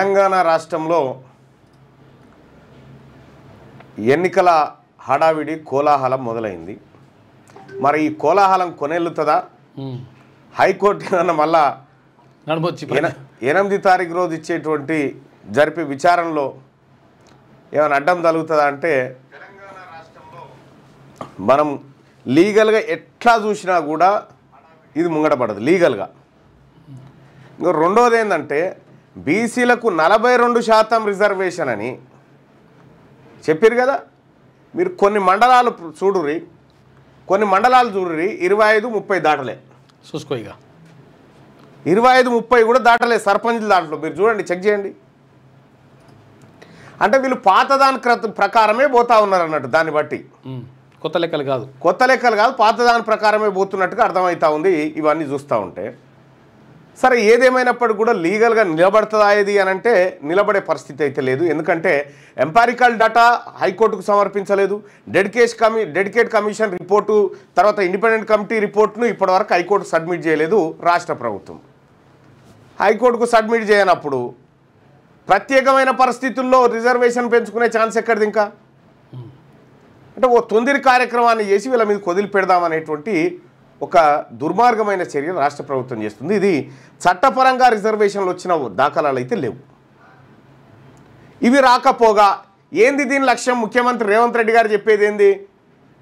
తెలంగాణ రాష్ట్రంలో ఎన్నికల హడావిడి కోలాహలం మొదలైంది. మరి ఈ కోలాహలం కొనెల్లుతుందా? హైకోర్టు ఏమన్నా మళ్ళా 8 తారీఖు రోజు ఇచ్చేటువంటి జరిపే విచారణలో ఏమైనా అడ్డం తగులుతుందా అంటే తెలంగాణ రాష్ట్రంలో మనం లీగల్గా ఎట్లా చూసినా కూడా ఇది ముంగడపడదు లీగల్గా. ఇంకా రెండోది ఏంటంటే బీసీలకు 42% రిజర్వేషన్ అని చెప్పారు కదా. మీరు కొన్ని మండలాలు చూడుర్రి, 25-30 దాటలే. చూసుకో ఇక 25-30 కూడా దాటలే సర్పంచ్ల దాంట్లో. మీరు చూడండి, చెక్ చేయండి. అంటే వీళ్ళు పాతదాని ప్రకారమే పోతా ఉన్నారు అన్నట్టు. దాన్ని బట్టి కొత్త లెక్కలు కాదు, పాతదాని ప్రకారమే పోతున్నట్టుగా అర్థమవుతా ఉంది ఇవన్నీ చూస్తూ ఉంటే. సరే, ఏదేమైనప్పటికీ కూడా లీగల్గా నిలబడుతుందా ఇది అని అంటే నిలబడే పరిస్థితి అయితే లేదు. ఎందుకంటే ఎంపారికల్ డేటా హైకోర్టుకు సమర్పించలేదు. డెడికేట్ కమిషన్ రిపోర్టు, తర్వాత ఇండిపెండెంట్ కమిటీ రిపోర్ట్ను ఇప్పటివరకు హైకోర్టు సబ్మిట్ చేయలేదు రాష్ట్ర ప్రభుత్వం. హైకోర్టుకు సబ్మిట్ చేయనప్పుడు ప్రత్యేకమైన పరిస్థితుల్లో రిజర్వేషన్ పెంచుకునే ఛాన్స్ ఎక్కడిది? ఇంకా అంటే ఓ తొందరి కార్యక్రమాన్ని చేసి వీళ్ళ మీద కొదిలి పెడదామనేటువంటి ఒక దుర్మార్గమైన చర్య రాష్ట్ర ప్రభుత్వం చేస్తుంది. ఇది చట్టపరంగా రిజర్వేషన్లు వచ్చిన దాఖలాలు అయితే లేవు. ఇవి రాకపోగా ఏంది దీని లక్ష్యం? ముఖ్యమంత్రి రేవంత్ రెడ్డి గారు చెప్పేది ఏంది?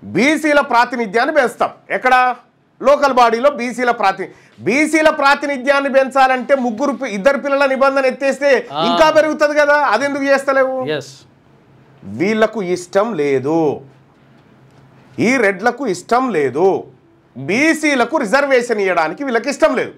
బీసీల ప్రాతినిధ్యాన్ని పెంచుతాం. ఎక్కడ? లోకల్ బాడీలో బీసీల ప్రాతినిధ్యాన్ని పెంచాలంటే ఇద్దరు పిల్లల నిబంధన ఎత్తేస్తే ఇంకా పెరుగుతుంది కదా. అదెందుకు చేస్తలేవు? వీళ్లకు ఇష్టం లేదు, ఈ రెడ్లకు ఇష్టం లేదు, బీసీలకు రిజర్వేషన్ ఇవ్వడానికి వీళ్ళకి ఇష్టం లేదు.